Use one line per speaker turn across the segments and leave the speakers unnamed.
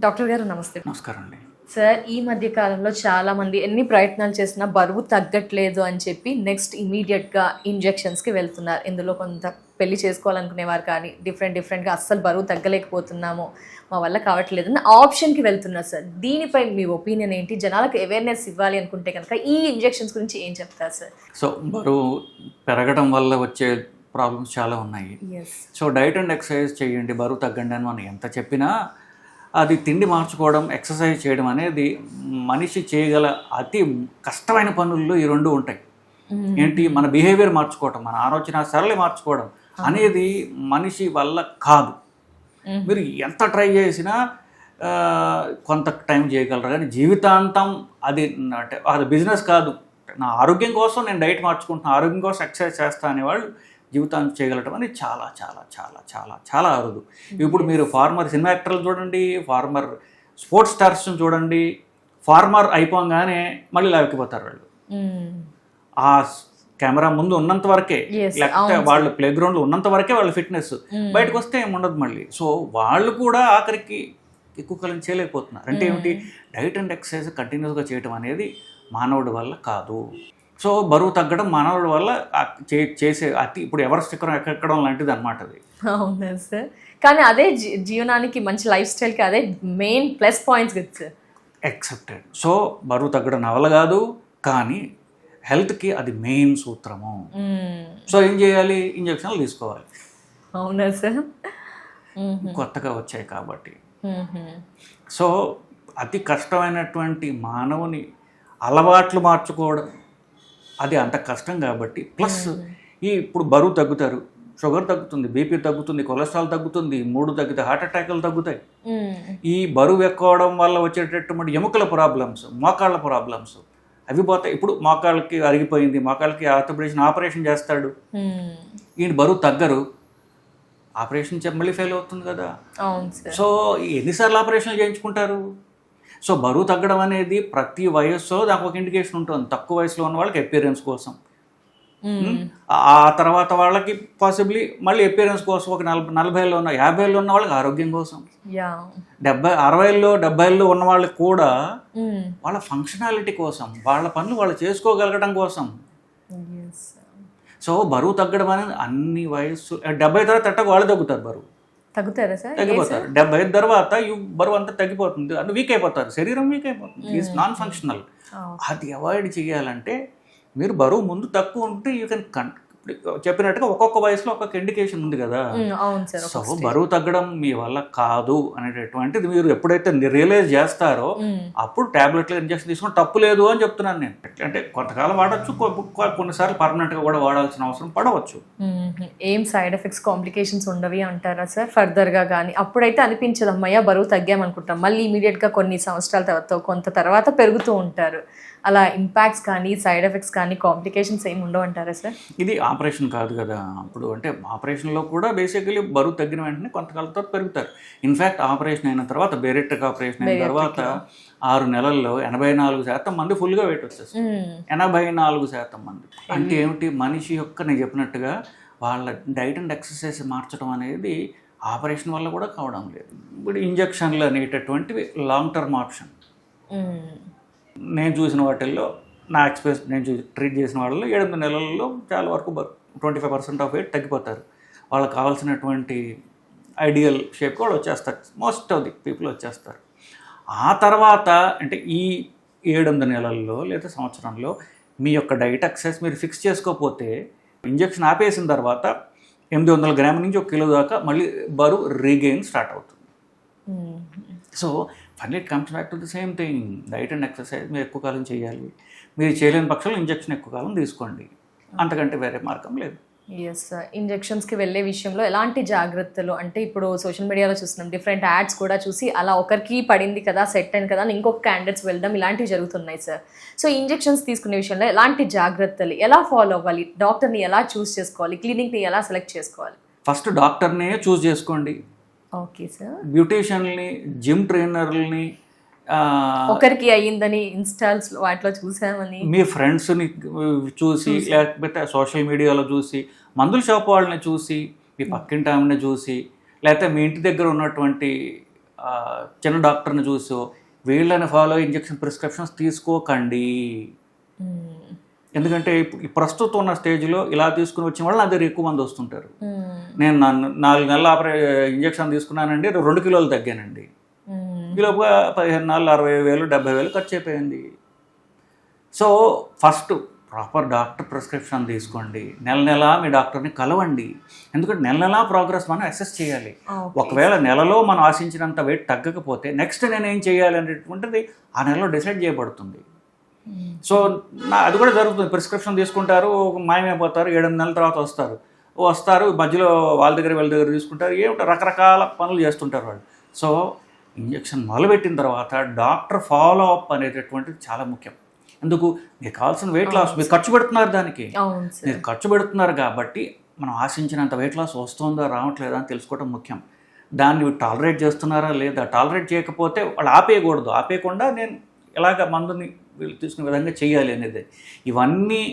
Doctor గారు నమస్తే.
నమస్కారం అండి.
సార్, ఈ మధ్య కాలంలో చాలా మంది ఎన్ని ప్రయత్నాలు చేసినా బరువు తగ్గట్లేదు అని చెప్పి నెక్స్ట్ ఇమీడియట్గా ఇంజెక్షన్స్కి వెళ్తున్నారు. ఇందులో కొంత పెళ్లి చేసుకోవాలనుకునేవారు కానీ డిఫరెంట్గా అస్సలు బరువు తగ్గలేకపోతున్నాము, మా వల్ల కావట్లేదు అని ఆప్షన్కి వెళ్తున్నారు. సార్, దీనిపై మీ ఒపీనియన్ ఏంటి? జనాలకు అవేర్నెస్ ఇవ్వాలి అనుకుంటే కనుక ఈ ఇంజెక్షన్స్ గురించి ఏం చెప్తారు సార్?
సో బరువు పెరగడం వల్ల వచ్చే ప్రాబ్లమ్స్ చాలా ఉన్నాయి. సో డైట్ అండ్ ఎక్సర్సైజ్ చేయండి, బరువు తగ్గండి అని మనం ఎంత చెప్పినా అది తిండి మార్చుకోవడం, ఎక్సర్సైజ్ చేయడం అనేది మనిషి చేయగల అతి కష్టమైన పనుల్లో ఈ రెండు ఉంటాయి. ఏంటి, మన బిహేవియర్ మార్చుకోవడం, మన ఆలోచన సరళి మార్చుకోవడం అనేది మనిషి వల్ల కాదు. మీరు ఎంత ట్రై చేసినా కొంత టైం చేయగలరు, కానీ జీవితాంతం అది అంటే అది బిజినెస్ కాదు. నా ఆరోగ్యం కోసం నేను డైట్ మార్చుకుంటున్నాను, ఆరోగ్యం కోసం ఎక్సర్సైజ్ చేస్తా అనేవాళ్ళు జీవితాన్ని చేయగలటం అనేది చాలా చాలా చాలా చాలా చాలా అరుదు. ఇప్పుడు మీరు ఫార్మర్ సినిమా యాక్టర్లు చూడండి, ఫార్మర్ స్పోర్ట్స్ స్టార్స్ని చూడండి, ఫార్మర్ అయిపోగానే మళ్ళీ లావికిపోతారు వాళ్ళు. ఆ కెమెరా ముందు ఉన్నంత వరకే, లేకపోతే వాళ్ళు ప్లే గ్రౌండ్లో ఉన్నంత వరకే వాళ్ళ ఫిట్నెస్, బయటకు వస్తే ఏముండదు మళ్ళీ. సో వాళ్ళు కూడా ఆఖరికి ఎక్కువ కాలం చేయలేకపోతున్నారు. అంటే ఏమిటి, డైట్ అండ్ ఎక్సర్సైజ్ కంటిన్యూస్గా చేయటం అనేది మానవుడి వల్ల కాదు. సో బరువు తగ్గడం మానవుడి వల్ల చేసే అతి ఇప్పుడు ఎవరెస్ట్ శిఖరం ఎక్కడం లాంటిది అనమాట అది.
అవునా సార్? కానీ అదే జీవనానికి మంచి లైఫ్ స్టైల్కి అదే మెయిన్ ప్లస్ పాయింట్స్ కదా సార్.
యాక్సెప్టెడ్. సో బరువు తగ్గడం నవల కాదు, కానీ హెల్త్కి అది మెయిన్ సూత్రము. సో ఏం చేయాలి, ఇంజక్షన్లు తీసుకోవాలి.
అవునా సార్?
కొత్తగా వచ్చాయి కాబట్టి. సో అతి కష్టమైనటువంటి మానవుని అలవాట్లు మార్చుకోవడం అది అంత కష్టం కాబట్టి, ప్లస్ ఇప్పుడు బరువు తగ్గుతారు, షుగర్ తగ్గుతుంది, బీపీ తగ్గుతుంది, కొలెస్ట్రాల్ తగ్గుతుంది, మూడు తగ్గితే హార్ట్ అటాక్లు తగ్గుతాయి. ఈ బరువు ఎక్కువడం వల్ల వచ్చేటటువంటి ఎముకల ప్రాబ్లమ్స్, మోకాళ్ళ ప్రాబ్లమ్స్ అవి పోతాయి. ఇప్పుడు మోకాళ్ళకి అరిగిపోయింది, మోకాళ్ళకి ఆపరేషన్ చేస్తాడు, ఈయన బరువు తగ్గరు, ఆపరేషన్ మళ్ళీ ఫెయిల్ అవుతుంది కదా. సో ఎన్నిసార్లు ఆపరేషన్లు చేయించుకుంటారు? సో బరువు తగ్గడం అనేది ప్రతి వయస్సులో దానికి ఒక ఇండికేషన్ ఉంటుంది. తక్కువ వయసులో ఉన్న వాళ్ళకి అపియరెన్స్ కోసం, ఆ తర్వాత వాళ్ళకి పాసిబ్లీ మళ్ళీ అపియరెన్స్ కోసం, ఒక 40 ఉన్న 50 ఉన్న వాళ్ళకి ఆరోగ్యం కోసం, 60 70 ఉన్న వాళ్ళకి కూడా వాళ్ళ ఫంక్షనాలిటీ కోసం, వాళ్ళ పనులు వాళ్ళు చేసుకోగలగడం కోసం. సో బరువు తగ్గడం అనేది అన్ని వయస్సు 70 తర్వాత తట్టకు వాళ్ళు తగ్గుతారు, బరువు
తగ్గుతారా సార్?
తగ్గిపోతారు. 75 తర్వాత బరువు అంతా తగ్గిపోతుంది, అంటే వీక్ అయిపోతారు, శరీరం వీక్ అయిపోతుంది, ఈజ్ నాన్ ఫంక్షనల్. అది అవాయిడ్ చేయాలంటే మీరు బరువు ముందు తక్కువ ఉంటే యూ కెన్ చెప్పినట్టుగా ఒక్కొక్క వయసులో ఒక్కొక్క ఇండికేషన్ ఉంది కదా. సో బరువు తగ్గడం మీ వల్ల కాదు అనేటటువంటిది మీరు ఎప్పుడైతే రియలైజ్ చేస్తారో అప్పుడు టాబ్లెట్లు ఇంజక్షన్ తీసుకుని తప్పు లేదు అని చెప్తున్నాను నేను. అంటే కొంతకాలం వాడచ్చు, కొన్నిసార్లు పర్మనెంట్గా కూడా వాడాల్సిన అవసరం పడవచ్చు.
ఏం సైడ్ ఎఫెక్ట్స్, కాంప్లికేషన్స్ ఉండవి అంటారా సార్ ఫర్దర్గా? కానీ అప్పుడైతే అనిపించదు అమ్మయ్య బరువు తగ్గామనుకుంటాం, మళ్ళీ ఇమీడియట్గా కొన్ని సంవత్సరాల తర్వాత కొంత తర్వాత పెరుగుతూ ఉంటారు. అలా ఇంపాక్ట్స్ కానీ సైడ్ ఎఫెక్ట్స్ కానీ కాంప్లికేషన్స్ ఏమి ఉండవు అంటారా సార్?
ఇది ఆపరేషన్ కాదు కదా. అప్పుడు అంటే ఆపరేషన్లో కూడా బేసికలీ బరువు తగ్గిన వెంటనే కొంతకాలం తర్వాత పెరుగుతారు. ఇన్ఫ్యాక్ట్ ఆపరేషన్ అయిన తర్వాత, బేరియాట్రిక్ ఆపరేషన్ అయిన తర్వాత 6 నెలల్లో 84% మంది ఫుల్గా వెయిట్ వచ్చేస్తారు. 84% మంది. అంటే ఏమిటి, మనిషి యొక్క నేను చెప్పినట్టుగా వాళ్ళ డైట్ అండ్ ఎక్సర్సైజ్ మార్చడం అనేది ఆపరేషన్ వల్ల కూడా కావడం లేదు. ఇప్పుడు ఇంజక్షన్లు అనేటటువంటివి లాంగ్ టర్మ్ ఆప్షన్. నేను చూసిన వాటిల్లో నా ఎక్స్పీరియన్స్, నేను ట్రీట్ చేసిన వాళ్ళలో 7 నెలల్లో చాలా వరకు 25% ఆఫ్ వెయిట్ తగ్గిపోతారు. వాళ్ళకి కావాల్సినటువంటి ఐడియల్ షేప్ కూడా వచ్చేస్తారు, మోస్ట్ ఆఫ్ ది పీపుల్ వచ్చేస్తారు. ఆ తర్వాత అంటే ఈ 7 నెలల్లో లేదా సంవత్సరంలో మీ యొక్క డైట్ ఎక్సర్సైజ్ మీరు ఫిక్స్ చేసుకోకపోతే, ఇంజక్షన్ ఆపేసిన తర్వాత 800 గ్రాముల నుంచి 1 కిలో దాకా మళ్ళీ బరువు రీగెయిన్ స్టార్ట్ అవుతుంది. So finally it comes back to the same thing. Diet and exercise మీరు ఎక్కువ కాలం చేయాలి. మీరు చేయలేని పక్షంలో ఇంజక్షన్ ఎక్కువ కాలం తీసుకోండి, అంతకంటే వేరే మార్గం లేదు.
Yes sir. ఇంజెక్షన్స్కి వెళ్ళే విషయంలో ఎలాంటి జాగ్రత్తలు, అంటే ఇప్పుడు సోషల్ మీడియాలో చూస్తున్నాం, డిఫరెంట్ యాడ్స్ కూడా చూసి అలా ఒకరికి పడింది కదా, సెట్ అయింది కదా అని ఇంకొక క్యాండిడేట్స్ వెళ్ళడం ఇలాంటివి జరుగుతున్నాయి సార్. సో ఇంజెక్షన్స్ తీసుకునే విషయంలో ఎలాంటి జాగ్రత్తలు, ఎలా ఫాలో అవ్వాలి, డాక్టర్ని ఎలా చూస్ చేసుకోవాలి, క్లినిక్ని ఎలా సెలెక్ట్ చేసుకోవాలి?
ఫస్ట్ డాక్టర్నే చూస్ చేసుకోండి.
Okay sir.
బ్యూటీషియన్ని, జిమ్ ట్రైనర్లని,
ఒకరికి అయ్యిందని ఇన్స్టాల్స్ వాటిలో చూసామని
మీ ఫ్రెండ్స్ని చూసి, లేకపోతే సోషల్ మీడియాలో చూసి, మందుల షాప్ వాళ్ళని చూసి, మీ పక్కింటి ఆమెని చూసి, లేకపోతే మీ ఇంటి దగ్గర ఉన్నటువంటి చిన్న డాక్టర్ని చూసో వీళ్ళని ఫాలో ఇంజెక్షన్ ప్రిస్క్రిప్షన్స్ తీసుకోకండి. ఎందుకంటే ఈ ప్రస్తుతం ఉన్న స్టేజ్లో ఇలా తీసుకుని వచ్చిన వాళ్ళు నా దగ్గర ఎక్కువ మంది వస్తుంటారు. నేను 4 నెలల ఇంజెక్షన్ తీసుకున్నానండి, 2 కిలోలు తగ్గానండి. ఈలోపు 15 నెలలు 60,000 70,000 ఖర్చు అయిపోయింది. So first proper doctor prescription తీసుకోండి, నెల మీ డాక్టర్ని కలవండి. ఎందుకంటే నెల ప్రోగ్రెస్ మనం అసెస్ చేయాలి. ఒకవేళ నెలలో మనం ఆశించినంత వెయిట్ తగ్గకపోతే నెక్స్ట్ నేనేం చేయాలి అనేటువంటిది ఆ నెలలో డిసైడ్ చేయబడుతుంది. సో అది కూడా జరుగుతుంది. ప్రిస్క్రిప్షన్ తీసుకుంటారు, మాయమైపోతారు, 7 నెలల తర్వాత వస్తారు మధ్యలో వాళ్ళ దగ్గర తీసుకుంటారు, ఏమిటో రకరకాల పనులు చేస్తుంటారు వాళ్ళు. సో ఇంజెక్షన్ మొదలుపెట్టిన తర్వాత డాక్టర్ ఫాలో అప్ అనేటటువంటిది చాలా ముఖ్యం. ఎందుకు, మీకు కావాల్సిన వెయిట్ లాస్ మీరు ఖర్చు పెడుతున్నారు, దానికి మీరు ఖర్చు పెడుతున్నారు కాబట్టి మనం ఆశించినంత వెయిట్ లాస్ వస్తుందా రావట్లేదా అని తెలుసుకోవడం ముఖ్యం. దాన్ని టాలరేట్ చేస్తున్నారా లేదా, టాలరేట్ చేయకపోతే వాళ్ళు ఆపేయకుండా నేను ఎలాగ మందుని తీసుకునే విధంగా చేయాలి అనేది. ఇవన్నీ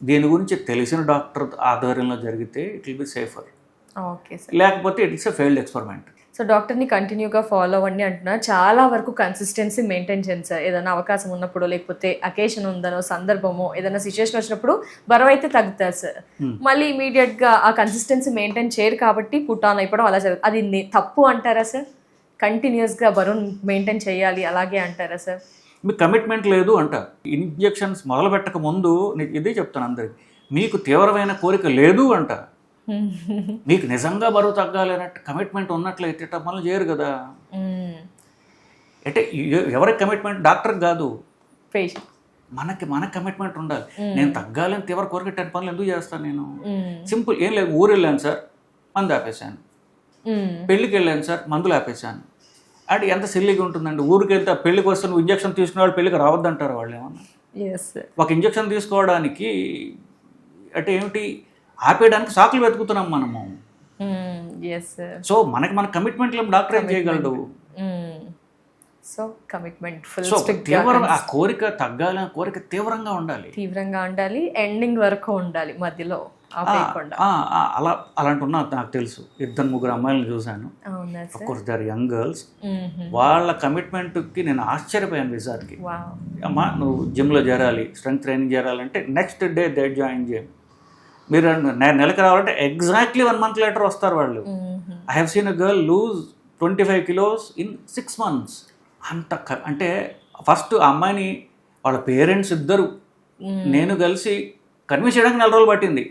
దీని గురించి తెలిసిన డాక్టర్ ఆధ్వర్యంలో జరిగితే it will be safer.
Okay sir.
లేకపోతే it's a failed experiment.
So డాక్టర్ని కంటిన్యూగా ఫాలో అవ్వండి అంటున్నారు. చాలా వరకు కన్సిస్టెన్సీ మెయింటైన్ చేయండి సార్. ఏదైనా అవకాశం ఉన్నప్పుడు, లేకపోతే అకేషన్ ఉందనో, సందర్భమో, ఏదైనా సిచ్యువేషన్ వచ్చినప్పుడు బరువు అయితే తగ్గుతారు సార్. మళ్ళీ ఇమీడియట్గా ఆ కన్సిస్టెన్సీ మెయింటైన్ చేయరు కాబట్టి పుట్ ఆన్ అయిపోవడం అలా జరుగుతుంది. అది తప్పు అంటారా సార్? కంటిన్యూస్గా బరువును మెయింటైన్ చేయాలి అలాగే అంటారా సార్?
మీకు కమిట్మెంట్ లేదు అంటారు. ఇంజెక్షన్స్ మొదలు పెట్టక ముందు ఇదే చెప్తాను అందరికి, మీకు తీవ్రమైన కోరిక లేదు అంటారు. మీకు నిజంగా బరువు తగ్గాలి అన్నట్టు కమిట్మెంట్ ఉన్నట్లయితే మనల్ని చేయరు కదా. అంటే ఎవరికి కమిట్మెంట్, డాక్టర్కి కాదు, మనకి కమిట్మెంట్ ఉండాలి. నేను తగ్గాలని తీవ్ర కోరిక 10 పనులు ఎందుకు చేస్తాను నేను? సింపుల్, ఏం లేదు, ఊరు వెళ్ళాను సార్, మందు ఆపేశాను. పెళ్ళికి వెళ్ళాను సార్, మందులు ఆపేశాను. అంటే ఎంత సిల్లీగా ఉంటుందండి. ఊరికి వెళ్తే పెళ్ళికి వస్తే నువ్వు ఇంజక్షన్ తీసుకునే వాళ్ళు పెళ్ళికి రావద్దంటారు వాళ్ళు ఏమన్నా? ఒక ఇంజక్షన్ తీసుకోవడానికి అంటే ఏమిటి, ఆపేయడానికి సాకులు వెతుకుతున్నాం మనము. సో మన కమిట్మెంట్ డాక్టర్ ఏం చేయగలడు?
సో కమిట్మెంట్
ఆ కోరిక తగ్గాలని కోరిక తీవ్రంగా ఉండాలి,
ఎండింగ్ వరకు ఉండాలి, మధ్యలో
అలాంటి ఉన్నా నాకు తెలుసు. 2-3 అమ్మాయిలను చూశాను. Of course they are young girls. వాళ్ళ కమిట్మెంట్కి నేను ఆశ్చర్యపోయాను. విజార్కి, అమ్మా నువ్వు జిమ్లో చేరాలి, స్ట్రెంగ్త్ ట్రైనింగ్ చేరాలంటే నెక్స్ట్ డే దే జాయిన్ చేయం. మీరు నెలకి రావాలంటే ఎగ్జాక్ట్లీ 1 month లేటర్ వస్తారు వాళ్ళు. I have seen a girl lose 25 kilos in 6 months. అంటే ఫస్ట్ ఆ అమ్మాయిని వాళ్ళ పేరెంట్స్ ఇద్దరు నేను కలిసి కన్విన్స్ చేయడానికి 4 రోజులు పట్టింది.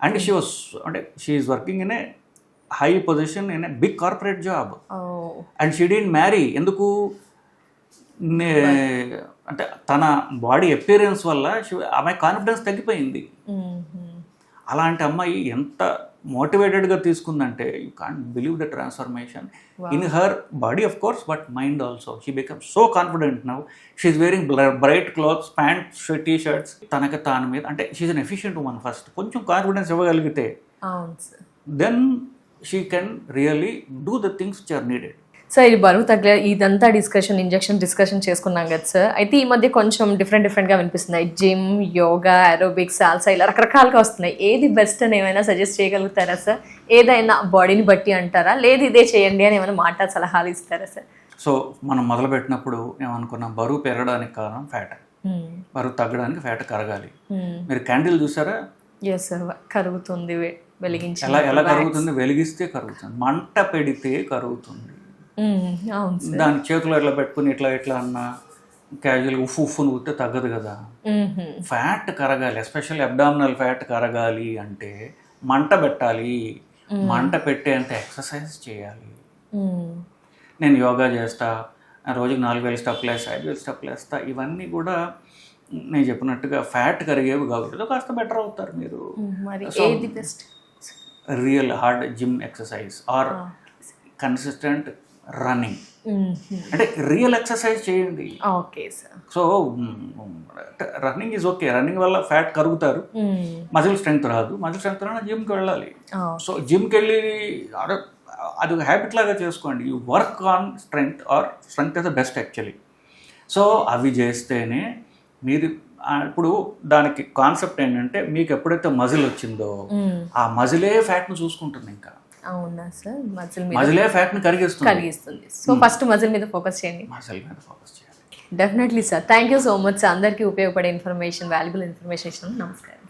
And she is working in a high position in a big corporate job. And she didn't marry. ఎందుకు అంటే తన బాడీ అపియరెన్స్ వల్ల ఆమె కాన్ఫిడెన్స్ తగ్గిపోయింది. అలాంటి అమ్మాయి ఎంత మోటివేటెడ్గా తీసుకుందంటే you can't believe the transformation in her body, of course, but mind also. She become so confident now. She is wearing bright clothes, pants, t-shirts. తనకి తాను మీద అంటే she is an efficient women. First కొంచెం కాన్ఫిడెన్స్ ఇవ్వగలిగితే then she can really do the things which are needed.
Sir ఇది బరువు తగ్గలే ఇదంతా injection discussion చేసుకున్నాం కదా సార్. అయితే ఈ మధ్య కొంచెం డిఫరెంట్గా వినిపిస్తున్నాయి. జిమ్, యోగా, ఏరోబిక్స్, సాల్సా ఇలా రకరకాలుగా వస్తున్నాయి. ఏది బెస్ట్ అని ఏమైనా సజెస్ట్ చేయగలుగుతారా సార్? ఏదైనా బాడీని బట్టి అంటారా, లేదు ఇదే చేయండి అని ఏమైనా సలహాలు ఇస్తారా సార్?
సో మనం మొదలుపెట్టినప్పుడు ఏమనుకున్నాం, బరువు పెరగడానికి కారణం ఫ్యాట్, బరువు తగ్గడానికి ఫ్యాట్ కరగాలి. మీరు క్యాండిల్ చూసారా?
ఎస్ సార్, కరుగుతుంది వెలిగించి.
ఎలా కరుగుతుంది? వెలిగిస్తే కరుగుతుంది, మంట పెడితే కరుగుతుంది. దాని చేతులు ఇట్లా పెట్టుకుని ఇట్లా అన్న క్యాజువల్గా ఉఫ్ఫు నూరితే తగ్గదు కదా. ఫ్యాట్ కరగాలి, ఎస్పెషల్లీ అబ్డామినల్ ఫ్యాట్ కరగాలి అంటే మంట పెట్టాలి. మంట పెట్టేంత ఎక్సర్సైజ్ చేయాలి. నేను యోగా చేస్తా, రోజుకి 4,000 స్టెప్లు వేస్తా, 5,000 స్టెప్లు వేస్తా. ఇవన్నీ కూడా నేను చెప్పినట్టుగా ఫ్యాట్ కరిగేవి కాదు, కాస్త బెటర్ అవుతారు మీరు. Real hard gym exercise or consistent running, అంటే రియల్ ఎక్సర్సైజ్ చేయండి.
Okay sir.
So running is okay. Running వల్ల ఫ్యాట్ కరుగుతారు, మజిల్ స్ట్రెంగ్త్ రాదు. మజిల్ స్ట్రెంగ్త్ రాదు, జిమ్కి వెళ్ళాలి. సో జిమ్కి వెళ్ళి అది ఒక హ్యాబిట్ లాగా చేసుకోండి. You work on strength or strength is the best actually. So అవి చేస్తేనే మీరు ఇప్పుడు దానికి కాన్సెప్ట్ ఏంటంటే మీకు ఎప్పుడైతే మజిల్ వచ్చిందో ఆ మజిలే ఫ్యాట్ను చూసుకుంటుంది. ఇంకా
అవునా సార్? మజిల్ మీద
మజిలే ఫ్యాట్ని కరిగిస్తుంది.
కలిగిస్తుంది. సో ఫస్ట్ మజిల్ మీద ఫోకస్ చేయండి.
మజిల్ మీద ఫోకస్ చేయాలి.
Definitely sir. Thank you so much sir. అందరికీ ఉపయోగపడే ఇన్ఫర్మేషన్, వాల్యుబుల్ ఇన్ఫర్మేషన్ ఇచ్చినందుకు నమస్కారం.